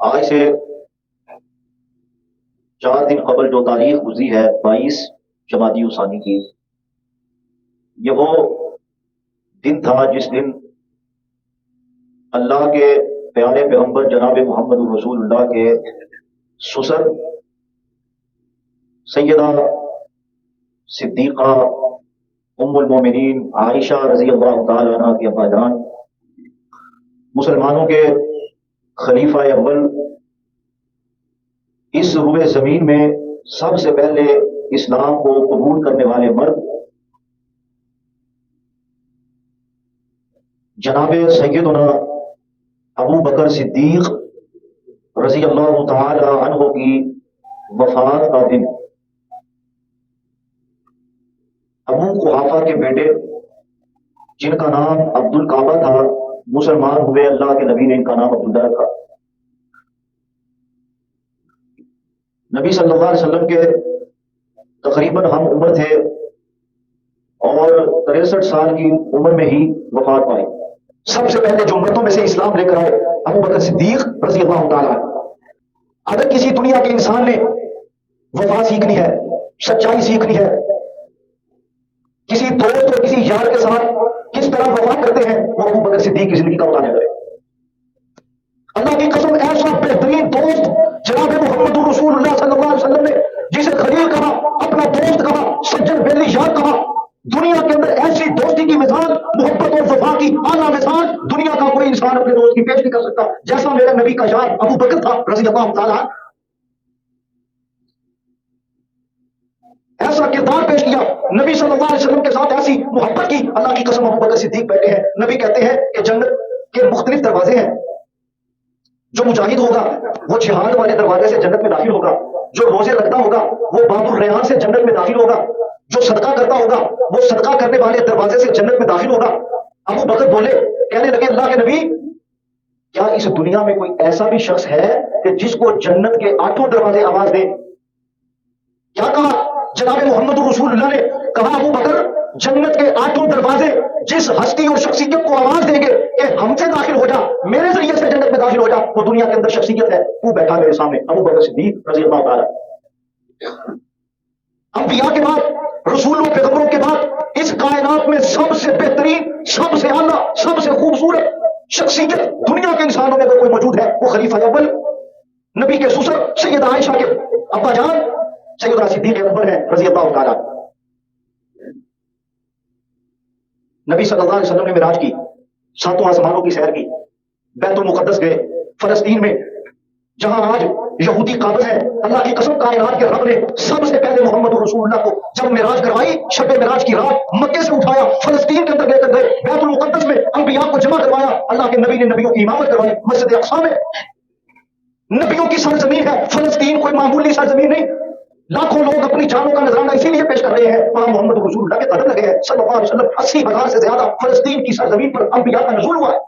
آج سے 4 دن قبل جو تاریخ گزری ہے 22 جمادی الثانی کی، یہ وہ دن تھا جس دن اللہ کے پیارے پیغمبر جناب محمد رسول اللہ کے سسر سیدہ صدیقہ ام المومنین عائشہ رضی اللہ تعالی عنہ کے ابا جان، مسلمانوں کے خلیفہ اول، اس روئے زمین میں سب سے پہلے اسلام کو قبول کرنے والے مرد جناب سیدنا ابو بکر صدیق رضی اللہ تعالی عنہ کی وفات کا دن۔ ابو قحافہ کے بیٹے جن کا نام عبد الکعبہ تھا، مسلمان ہوئے، اللہ کے نبی نے ان کا نام عبداللہ رکھا۔ نبی صلی اللہ علیہ وسلم کے تقریباً ہم عمر تھے اور 63 سال کی عمر میں ہی وفات پائی۔ سب سے پہلے جو امتوں میں سے اسلام لے کر آئے ابو بکر صدیق رضی اللہ تعالیٰ۔ اگر کسی دنیا کے انسان نے وفا سیکھنی ہے، سچائی سیکھنی ہے، کسی دوست اور کسی یار کے ساتھ کس طرح وفا کرتے ہیں، وہ ابو بکر صدیق کی زندگی کا مطالعہ کرے۔ اللہ کی قسم، ایسا بہترین دوست جناب محمد رسول اللہ صلی اللہ علیہ وسلم نے جسے خلیل کہا، اپنا دوست کہا، سجن بیلی یار کہا، دنیا کے اندر ایسی دوستی کی مثال، محبت اور وفا کی اعلیٰ مثال دنیا کا کوئی انسان اپنے دوست کی پیش نہیں کر سکتا جیسا میرے نبی کا یار ابو بکر تھا رضی اللہ تعالیٰ۔ ایسا کردار پیش کیا نبی صلی اللہ علیہ وسلم کے ساتھ، ایسی محبت کی، اللہ کی قسم ابو بکر صدیق بیٹھے ہیں۔ نبی کہتے ہیں کہ جنت کے مختلف دروازے ہیں، جو مجاہد ہوگا وہ جہاد والے دروازے سے جنت میں داخل ہوگا، جو روزے رکھتا ہوگا وہ باب الریان سے جنت میں داخل ہوگا، جو صدقہ کرتا ہوگا وہ صدقہ کرنے والے دروازے سے جنت میں داخل ہوگا۔ ابو بکر بولے، کہنے لگے، اللہ کے نبی، کیا اس دنیا میں کوئی ایسا بھی شخص ہے کہ جس کو جنت کے 8 دروازے آواز دے؟ کیا کہا جناب محمد رسول اللہ نے؟ کہا ابو بکر، جنت کے 8 دروازے جس ہستی اور شخصیت کو آواز دیں گے کہ ہم سے داخل ہو جا، میرے ذریعے سے جنت میں داخل ہو جا، وہ دنیا کے اندر شخصیت ہے۔ وہ بیٹھا میرے سامنے ابو بکر صدیق رضی اللہ تعالی۔ انبیاء کے بعد، رسولوں پیغمبروں کے بعد اس کائنات میں سب سے بہترین، سب سے اعلیٰ، سب سے خوبصورت شخصیت دنیا کے انسانوں میں اگر کوئی موجود ہے وہ خلیفہ اول، نبی کے سسر سیدہ عائشہ کے ابا جان سیدنا صدیق اکبر ہے رضی اللہ تعالی۔ نبی صلی اللہ علیہ وسلم نے معراج کی، 7 آسمانوں کی سیر کی، بیت المقدس گئے، فلسطین میں جہاں آج یہودی قابض ہے۔ اللہ کی قسم، کائنات کے رب نے سب سے پہلے محمد رسول اللہ کو جب معراج کروائی، شب معراج کی رات مکے سے اٹھایا، فلسطین کے اندر لے کر گئے، بیت المقدس میں انبیاء کو جمع کروایا، اللہ کے نبی نے نبیوں کی امامت کروائی، مسجد اقصی میں نبیوں کی سرزمین ہے۔ فلسطین کوئی معمولی سرزمین نہیں، لاکھوں لوگ اپنی جانوں کا نذرانہ اسی لیے پیش کر رہے ہیں، وہاں محمد رسول اللہ کے قدم لگے ہیں صلی اللہ علیہ وسلم۔ 80,000 سے زیادہ فلسطین کی سرزمین پر انبیاء کا نزول ہوا ہے۔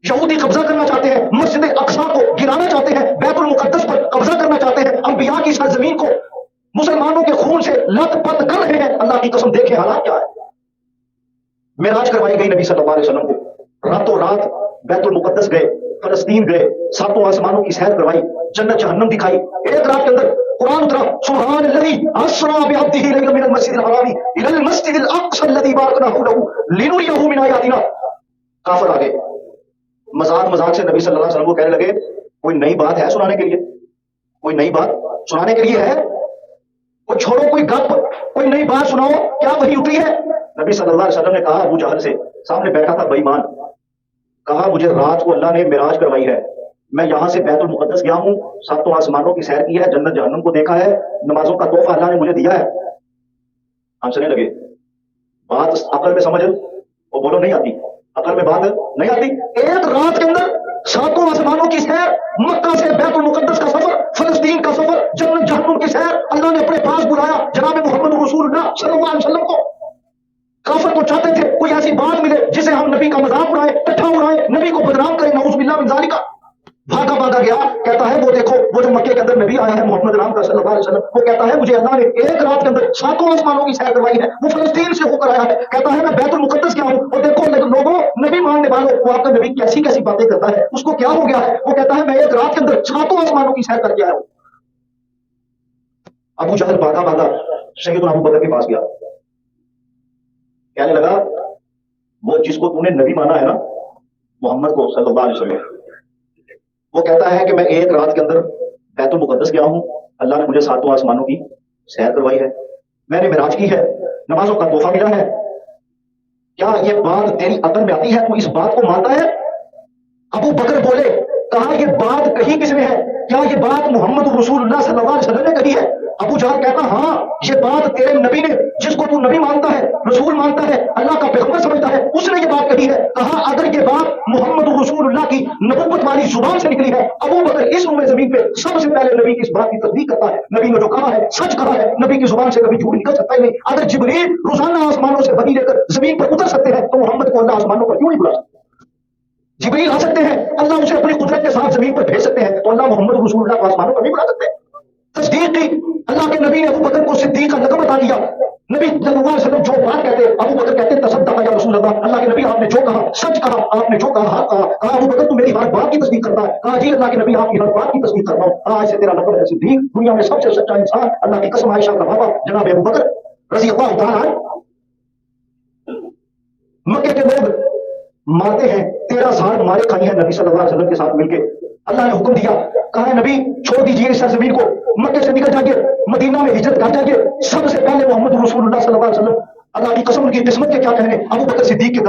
یہودی قبضہ کرنا چاہتے ہیں، مسجد اقصی کو گرانا چاہتے ہیں، بیت المقدس پر قبضہ کرنا چاہتے ہیں، انبیاء کی سرزمین کو مسلمانوں کے خون سے لت پت کر رہے ہیں۔ اللہ کی قسم، دیکھیں حالات کیا ہے۔ معراج کروائی گئی نبی صلی اللہ علیہ وسلم کو، راتوں رات بیت المقدس گئے، فلسطین گئے، 7 آسمانوں کی سیر کروائی، جنت جہنم دکھائی۔ ایک رات کے اندر قرآن اترا، سبحان الذی اسری بعبدہ لیلا من المسجد الحرام الی المسجد الاقصی الذی بارکنا حولہ لنریہ من آیاتنا۔ کافر آگے مذاق سے نبی صلی اللہ علیہ وسلم کو کہنے لگے، کوئی نئی بات ہے سنانے کے لیے؟ کوئی نئی بات سنانے کے لیے ہے؟ کوئی چھوڑو، کوئی گپ، کوئی نئی بات سناؤ، کیا وحی اتری ہے؟ نبی صلی اللہ علیہ وسلم نے کہا ابو جہل سے، سامنے بیٹھا تھا بے ایمان، کہا مجھے رات کو اللہ نے معراج کروائی ہے، میں یہاں سے بیت المقدس گیا ہوں، 7 آسمانوں کی سیر کی ہے، جنت جہنم کو دیکھا ہے، نمازوں کا تحفہ اللہ نے مجھے دیا ہے۔ ہنسنے لگے۔ بات عقل میں سمجھ، وہ بولو نہیں آتی، عقل میں بات نہیں آتی۔ ایک رات کے اندر 7 آسمانوں کی سیر، مکہ سے بیت المقدس کا سفر، فلسطین کا سفر، جنت جہنم کی سیر، اللہ نے اپنے پاس بلایا جناب محمد رسول اللہ صلی اللہ علیہ وسلم کو۔ کافر تو چاہتے تھے کوئی ایسی بات ملے جسے ہم نبی کا مذاق اڑائیں، ٹٹھا اڑائیں، نبی کو بدنام کریں، نعوذ باللہ من ذالک۔ भागा भागा गया, कहता है वो देखो वो जो मक्के के अंदर नबी आया है मोहम्मद राम का सल्लल्लाहु अलैहि वसल्लम, वो कहता है मुझे अल्लाह ने एक रात के अंदर 7 आसमानों की सैर करवाई है, वो फलस्तीन से होकर आया है, कहता है मैं बैतुल मुकद्दस गया हूँ और देखो लोगों नबी मानने वालों वो आपका नबी कैसी कैसी बातें करता है, उसको क्या हो गया है, वो कहता है मैं एक रात के अंदर 7 आसमानों की सैर करके आया हूँ। अबू जहल भागा भागा सैयदना अबू बकर के पास गया, कहने लगा वो जिसको तूने नबी माना है ना मोहम्मद को सल्लल्लाहु अलैहि वसल्लम, वो कहता है कि मैं एक रात के अंदर बैतुल मुकद्दस गया हूं, अल्लाह ने मुझे 7 आसमानों की सैर करवाई है, मैंने मिराज की है, नमाजों का तोहफा मिला है, क्या ये बात तेरी अकल में आती है, तू इस बात को मानता है? अबू बकर बोले, कहा ये बात कही किसने है, क्या ये बात मोहम्मद रसूलुल्लाह सल्लल्लाहु अलैहि वसल्लम ने कही है? अबू जहल कहता हाँ ये बात तेरे नबी ने, जिसको तू नबी मानता है, रसूल मानता है, अल्लाह का पैगंबर समझता है, उसने ये बात कही है। कहा अगर ये बात मोहम्मद रसूलुल्लाह की नबुव्वत वाली जुबान से निकली है, अबू बकर इस उम्र जमीन पे सबसे पहले नबी की इस बात की तस्दीक करता है, नबी ने जो कहा है सच कहा है, नबी की जुबान से कभी झूठ निकल सकता ही नहीं। अगर जिब्रील रोजाना आसमानों से बनी लेकर जमीन पर उतर सकते हैं तो मोहम्मद को अल्लाह आसमानों पर क्यों नहीं बुला सकते? जिब्रील आ सकते हैं, अल्लाह उसे अपनी कुदरत के साथ जमीन पर भेज सकते हैं, तो अल्लाह मोहम्मद रसूलुल्लाह को आसमानों पर नहीं बुला सकते? तस्दीक की, अल्लाह के नबी ने अबू बकर को सिद्दीक का लक़ब अता किया। नबी सल्लल्लाहु अलैहि वसल्लम जो बात कहते अबू बकर कहते तसद्दक़ या रसूल अल्लाह, अल्लाह के नबी आपने जो कहा सच कहा, आपने जो कहा हक कहा। कहा अबू बकर तू मेरी हर बात की तस्दीक करता है? कहा जी अल्लाह के नबी आपकी हर बात की तस्दीक करता हूं, आज से तेरा लक़ब है सिद्दीक, दुनिया में सबसे सच्चा इंसान। अल्लाह की कसम आयशा का बाबा जनाब अबू बकर रज़ी अल्लाह तआला अन्हु। मक्के के लोग मारते हैं, 13 साल मारे खाई है नबी सल्लल्लाहु अलैहि वसल्लम के साथ मिलकर। अल्लाह ने हुक्म दिया, कहा है नबी छोड़ दीजिए इस जमीन को, मक्के से निकल जाइए, मदीना में हिजरत कर जाइए। सबसे पहले मोहम्मद रसूलुल्लाह सल्लल्लाहु अलैहि वसल्लम, अल्लाह की कसम उनकी किस्मत के क्या कहने, अबू बकर सिद्दीक के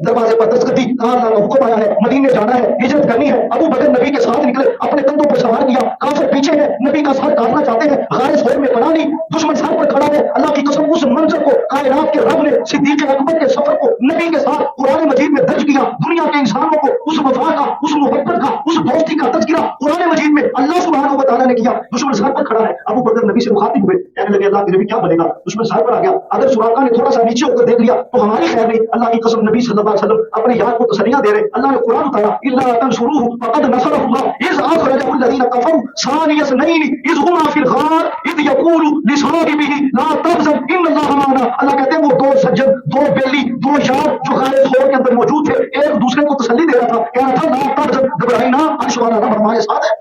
दरवाजे पर दस्तक दी, कहा अल्लाह का हुक्म आया है, मदीने जाना है, हिजरत करनी है। अबू बकर नबी के साथ निकले, अपने कंधों पर सवार किया, काफिर पीछे है, नबी का सर काटना चाहते हैं, गाय सोर में पड़ा नहीं, दुश्मन सर पर खड़ा है। अल्लाह की कसम उस मंजर को कायनात के रब ने सिद्दीक अकबर के सफर को नबी के साथ कुरान मजीद में दर्ज किया। दुनिया के इंसानों को उस वफा का, उस मोहब्बत का, उस दोस्ती का तज़किरा कुरान मजीद में अल्लाह सुब्हानहू व तआला ने किया। दुश्मन सर पर खड़ा है, अबू बकर नबी से मुखातिब हुए, कहने लगे अल्लाह के नबी क्या बनेगा? दुश्मन सर पर आ गया, अगर सुराका ने थोड़ा सा नीचे होकर देख लिया तो हमारी खैर नहीं। अल्लाह की कसम नबी सल्लल्लाहु अलैहि वसल्लम अपने यार को तसल्लियां दे रहे, अल्लाह ने कुरान उतारा, इल्ला तंसुरूहु फक़द नसरहुल्लाह इज़ अखरजहु अल्लज़ीना कफ़रू सानिय इस्नैनि इज़ हुमा फ़िल ग़ार इज़ यक़ूलु लिसाहिबिही ला तहज़न इन्नल्लाहा मअना। अल्लाह कहते हैं वो दो सज्जन, दो बेली, दो यार जो गारे ग़ार के अंदर मौजूद थे, एक दूसरे को तसल्ली दे रहा था, कह रहा था ला तहज़न, घबराई ना, अर्श वाला रब हमारे साथ है।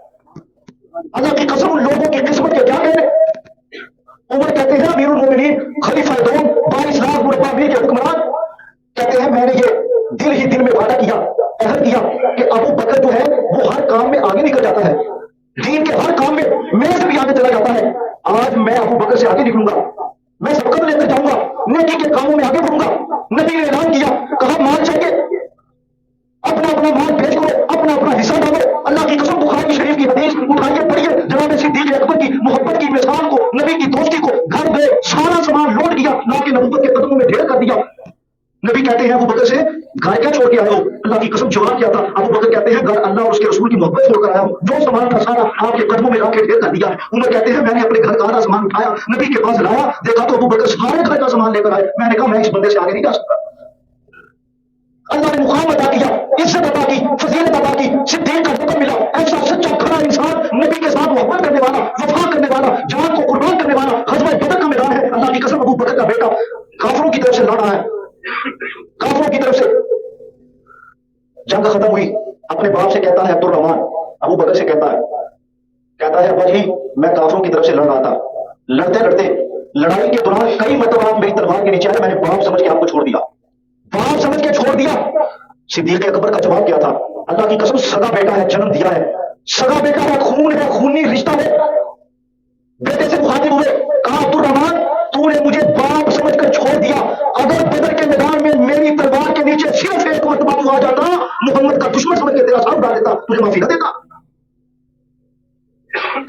अल्लाह की कसम उन लोगों की किस्मत के क्या कहने। उमर कहते हैं अमीरुल मोमिनीन खलीफा दोम 22 लाख मुरब्बा मील के हुक्मरान, कहते हैं मैंने ये दिल ही दिल में वादा किया, अहद किया कि अबू बकर जो है वो हर काम में आगे निकल जाता है, दीन के हर काम में मेरे से भी आगे चला जाता है। आज मैं अबू बकर से आगे निकलूंगा, मैं सबकत लेकर जाऊंगा, नेकी के कामों में आगे बढ़ूंगा। नबी ने ऐलान किया, कहा माल चाहिए अपना अपना माल पेश करो, अपना अपना हिस्सा डालो। अल्लाह की कसम बुखारी शरीफ की हदीस उठाइए पढ़िए, जनाब सिद्दीक अकबर की मोहब्बत की मिसाल को, नबी की दोस्ती को, घर गए सारा सामान लौट किया, ला के नबूवत के कदमों में ढेर कर दिया। नबी कहते हैं अबू बकर से घर क्या छोड़ के आए हो? अल्लाह की कसम जवाब क्या था? अबू बकर कहते हैं घर अल्लाह और उसके रसूल की मोहब्बत छोड़कर आया हूं, जो सामान था सारा आपके कदमों में लाके ढेर कर दिया। उमर कहते हैं मैंने अपने घर का आधा सामान उठाया, नबी के पास लाया, देखा तो अबू बकर सारे घर का सामान लेकर आए। मैंने कहा मैं इस बंदे से आगे नहीं जा सकता। अल्लाह ने मुकाम अदा किया, इज्जत अदा की, फजीलत अदा की, सिद्दीक का हुक्म मिला। ऐसा सच्चा खरा इंसान, नबी के साथ मोहब्बत करने वाला, वफा करने वाला, जान को कुर्बान करने वाला, ग़ज़वा बदर का मैदान है। अल्लाह की कसम अबू बकर का बेटा काफिरों की तरफ से लड़ रहा है, काफिरों की तरफ से जंग खत्म हुई, अपने बाप से कहता है अब्दुल रहमान, अबू बकर से कहता है अब्बा जी मैं काफिरों की तरफ से लड़ रहा था, लड़ते लड़ते लड़ाई के दौरान कई मरतबा आप मेरी तलवार के नीचे आए, मैंने बाप समझ के आपको छोड़ दिया, बाप समझ के छोड़ दिया। सिद्दीक अकबर का जवाब क्या था? अल्लाह की कसम सगा बेटा है, जन्म दिया है, सगा बेटा है, खून है, खूनी रिश्ता है। बेटे से मुखातिब हुए, कहा अब्दुल रहमान तूने मुझे बाप समझकर छोड़ दिया, अगर बदर के मैदान में मेरी तलवार के नीचे सिर्फ एक मरतबा तू आ जाता, मोहम्मद का दुश्मन समझ के तेरा साथ उड़ा देता, तुझे माफी न देता।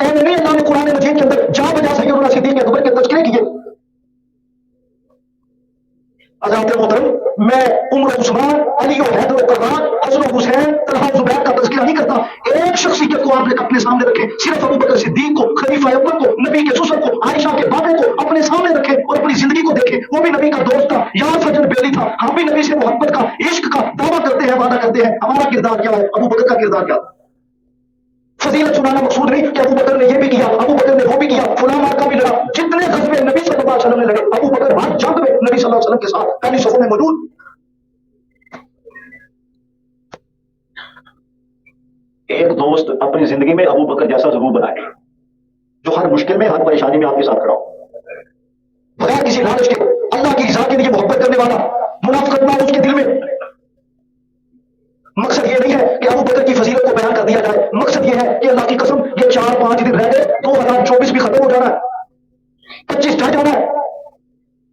नहीं, अल्लाह ने कुरान मजीद के अंदर जा बजा सैयदना सिद्दीक अकबर के तज़किरे किए। हज़रत मोहतरम मैं उमर उस्मान अली और हैदर कररार हसन हुसैन तलहा जुबैर का तज़किरा नहीं करता, एक शख्सियत को आपने अपने सामने रखे, सिर्फ अबू बकर सिद्दीक को, खलीफा अव्वल को, नबी के ससुर को, आयशा के बाबे को अपने सामने रखे और अपनी जिंदगी को देखे। वो भी नबी का दोस्त था, यार सज्जन बेली था। हम भी नबी से मोहब्बत का, इश्क का दावा करते हैं, वादा करते हैं। हमारा किरदार क्या है? अबू बकर का किरदार क्या था? फजीलत सुनाना मकसूद नहीं कि अबू बकर ने ये भी किया, अबू बकर ने वो भी किया, फुला मार्का भी लड़ा। जितने गज़वे नबी सल्लल्लाहु अलैहि वसल्लम ने लड़े, अबू बकर हर जंग में नबी सल्लल्लाहु अलैहि वसल्लम के साथ पहली सफों में मौजूद। एक दोस्त अपनी जिंदगी में अबू बकर जैसा जरूर बनाए, जो हर मुश्किल में, हर परेशानी में आपके साथ खड़ा हो, बगैर किसी लालच के, अल्लाह की रज़ा के लिए मोहब्बत करने वाला, मुनाफिकत ना हो उसके दिल में। मकसद ये नहीं है कि अबू बकर की फजीलत को बयान कर दिया जाए, मकसद ये है कि अल्लाह की कसम ये 4-5 दिन रह गए, 2024 भी खत्म हो जाना है, 25 ढह जाना है,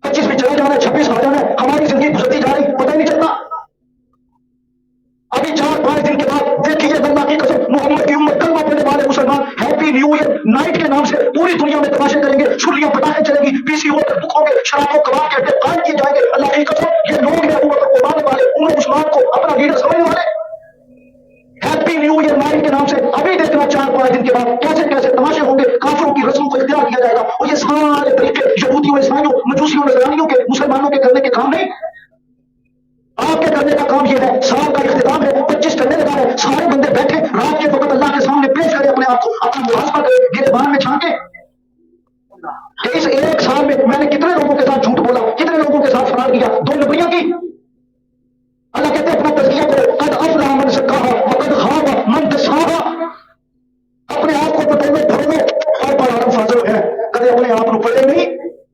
25 भी चला जाना है, 26 आ जाना है, हमारी जिंदगी गुजरती जा रही, पता ही नहीं चलता। अभी 4-5 दिन के बाद देखिए अल्लाह की कसम मोहम्मद की उम्मत कलमा पढ़ने वाले मुसलमान हैप्पी न्यू ईयर नाइट के नाम से पूरी दुनिया में तमाशे करेंगे, छुट्टियां पटाखे चलेंगी, पीसीओ पर बुक होंगे, शराबों कबाब के अड्डे कायम किए जाएंगे। अल्लाह की कसम ये लोग हैं अबू बकर को मानने वाले, उम्मत उस्मान को अपना लीडर समझने वाले, हैप्पी न्यू ईयर नाइट के नाम से। अभी देखना 4-5 दिन के बाद कैसे कैसे तमाशे होंगे, काफिरों की रस्मों को इख्तियार किया जाएगा, और ये सारे तरीके यहूदियों, ईसाइयों, मजूसियों, नजरानियों के, मुसलमानों के करने के काम नहीं, आपके करने का काम यह है। साल का इख्तिताम है, 25 करने लगा है, सारे बंदे बैठे रात के वक्त अल्लाह के सामने पेश करें अपने आप को, अपना मुहासबा करें, गिरबान में झांके कि इस एक साल में मैंने कितने लोगों के साथ झूठ बोला, कितने लोगों के साथ फरार किया, 2 नबरियां की। अल्लाह कहते हैं अपना तज़किया करो, कद अफ़लह मन ज़क्काहा व कद खाब मन दस्साहा। अपने आप को बतौले भरो और परारम फाजल है, कदे अपने आप को पढ़े नहीं,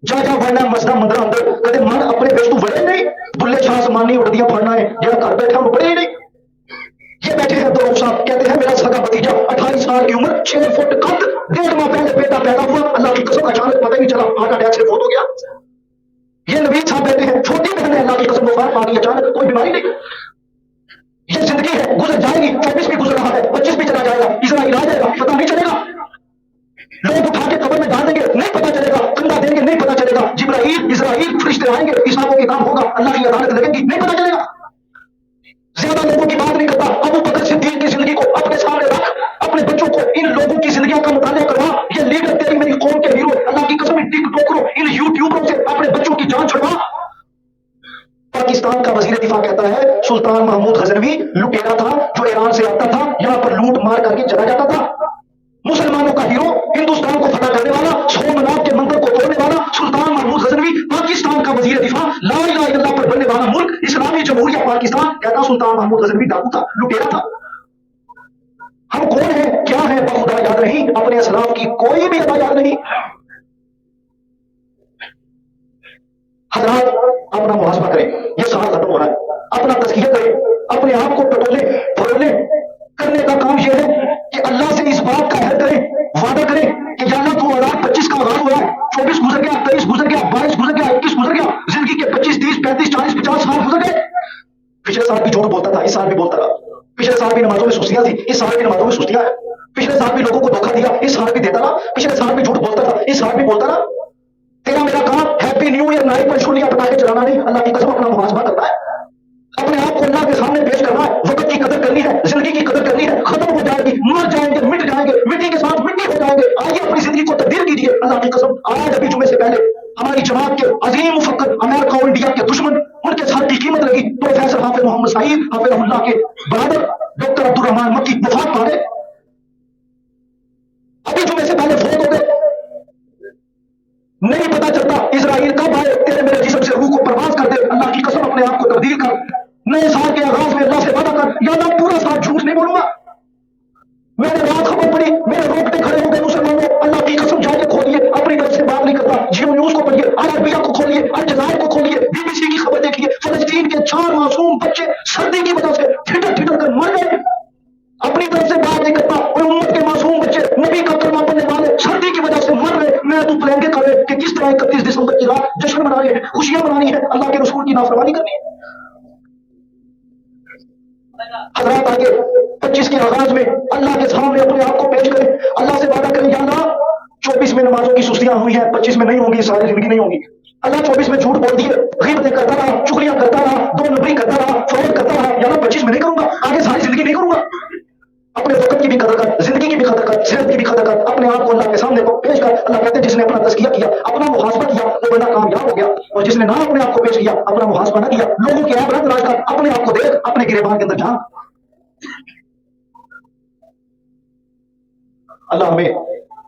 जा जा वरना मसदा मंदर अंदर, कदे मन अपने बेच तू वड़े नहीं, बुल्ले शाह समानी उड़दियां फड़ना है, जरा घर बैठा वो पढ़े ही नहीं। ये बैठे हैं तो साहब कहते हैं मेरा सगा भतीजा 28 साल की उम्र, 6 फुट कद, 1.5 माह पहले बेटा पैदा हुआ, अल्लाह की कसम अचानक पता ही नहीं चला, हार्ट अटैक से फौत हो गया। ये नवीद साहब बैठे हैं, छोटी बहन है, अल्लाह की कसम वफात पा गई अचानक, कोई बीमारी नहीं। ये जिंदगी है, गुजर जाएगी, 24 भी गुजर रहा है, 25 भी चला जाएगा, इजराइल आ जाएगा, पता नहीं चलेगा, लोग उठा के कब्र में डाल देंगे, नहीं पता चलेगा, कंधा देंगे, नहीं पता चलेगा, जिब्राइल इजराइल फरिश्ते आएंगे, हिसाबों किताब होगा, अल्लाह की अदालत लगेगी, नहीं पता चलेगा। ज्यादा लोगों की बात नहीं करता, अबू बकर सिद्दीक की जिंदगी को अपने सामने रख, अपने बच्चों को इन लोगों की जिंदगियों का मुतालिया करवा। ये लीडर तेरी मेरी कौम के हीरो, अल्लाह की कसम इन टिकटॉकरों, इन यूट्यूबरों से अपने बच्चों की जान छुड़वा। पाकिस्तान का वजीर दिफा कहता है सुल्तान महमूद गजनवी लुटेरा था, जो ईरान से आता था, यहाँ पर लूट मार करके चला जाता था। मुसलमानों का हीरो, हिंदुस्तान को फतह करने वाला, सोमनाथ के मंदिर को तोड़ने वाला सुल्तान महमूद गजनवी, पाकिस्तान का वजीर दिफा, ला इलाहा इल्लल्लाह पर बनने वाला मुल्क इस्लामी जमहूरिया पाकिस्तान, कहता सुल्तान महमूद गजनवी डाकू था, लुटेरा था। हम कौन है, क्या है, बखुदा याद नहीं, अपने असलाफ की कोई भी अदा याद नहीं। हजरात अपना मुहासबा करें, ये साल खत्म हो रहा है, अपना तज़किया करें, अपने आप को टटोले फरोले। करने का काम यह है कि अल्लाह से इस बात का अहद करें, वादा करें कि या अल्लाह 2025 का आगाज हो रहा है, 24 गुजर गया, 23 गुजर गया, 22 गुजर गया, 21 गुजर गया, जिंदगी के 25, 30, 35, 40, 50 साल गुजर गए। पिछले साल भी झूठ बोलता था, इस साल भी बोलता रहा, पिछले साल भी नमाजों में सुस्तियां थी, इस साल भी नमाजों में सुस्तियां है, पिछले साल भी लोगों को धोखा दिया, इस साल भी देता रहा, पिछले साल भी झूठ बोलता था, इस साल भी बोलता रहा। तेरा मेरा काम हैप्पी न्यू ईयर नाइट पर छुट्टियां पटाखे चलाना नहीं, अल्लाह की कसम अपना मुहासबा करना है, अपने आप को अल्लाह के सामने पेश करना है, वक्त की कदर करनी है, जिंदगी की कदर करनी है, खत्म हो जाएगी, मर जाएंगे, मिट जाएंगे, मिट्टी के साथ मिट्टी हो जाएंगे। आइए अपनी जिंदगी को तब्दील कीजिए, अल्लाह की कसम। आज अभी जुमे से पहले हमारी जमात के अजीम मुफक्कर, अमेरिका और इंडिया के दुश्मन, उनके साथ की कीमत लगी प्रोफेसर हाफिज मोहम्मद सईद हाफिज़हुल्लाह के बराबर डॉक्टर अब्दुल रहमान मक्की वफात पा गए, अभी जुमे से पहले फौत हो गए। नहीं पता चलता इजराइल कब आए, तेरे मेरे जिस्म से रूह को परवाज कर दे, अल्लाह की कसम अपने आप को तब्दील कर। नए साल के आगाज में अल्लाह से वादा कर, या अल्लाह पूरा साल झूठ नहीं बोलूंगा। मैंने रात खबर पड़ी, मेरे रोकते खड़े हो गए मुसलमानों, अल्लाह की कसम जाके खोलिए, अपनी तरफ से बात नहीं करता, जियो न्यूज को पढ़िए, अल अरबिया को खोलिए, अल जज़ायर को खोलिए, बीबीसी की खबर देखिए, फलस्तीन के 4 मासूम बच्चे सर्दी की वजह से ठिठर ठिठर कर मर गए। अपनी तरफ से बात नहीं करता, और उम्मत के मासूम बच्चे नबी का कलमा पढ़ने वाले सर्दी की वजह से मर रहे। मैं तू प्लान कर रहे कि किस तरह 31 दिसंबर की रात जश्न मनानी है, खुशियां मनानी है, अल्लाह के रसूल की नाफरमानी करनी है। हजरात आगे 25 के आगाज में अल्लाह के सामने अपने आप को पेश करें, अल्लाह से वादा करें, या अल्लाह 24 में नमाजों की सुस्तियां हुई हैं, 25 में नहीं होंगी, सारी जिंदगी नहीं होगी। अल्लाह 24 में झूठ बोल दिए, ग़ीबतें करता रहा, चुगलियां करता रहा, 2 नंबरी करता रहा, फ्रॉड करता रहा, या अल्लाह 25 में नहीं करूंगा, आगे सारी जिंदगी नहीं करूंगा। अपने वक्त की भी कदर कर, जिंदगी की भी कदर कर, सेहत की भी कदर कर, अपने आप को अल्लाह के सामने पेश कर। अल्लाह कहते हैं जिसने अपना तज़किया किया, अपना मुहासबा किया, वो बंदा कामयाब हो गया, और जिसने ना अपने आप को पेश किया, अपना मुहासबा ना किया, लोगों के ऐब रंग राज कर, अपने आप को देख, अपने गिरेबान के अंदर झांक। اللہ ہمیں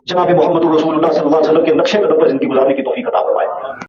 جناب محمد رسول اللہ صلی اللہ علیہ وسلم کے نقشے قدم پر زندگی گزارنے کی توفیق عطا فرمائے.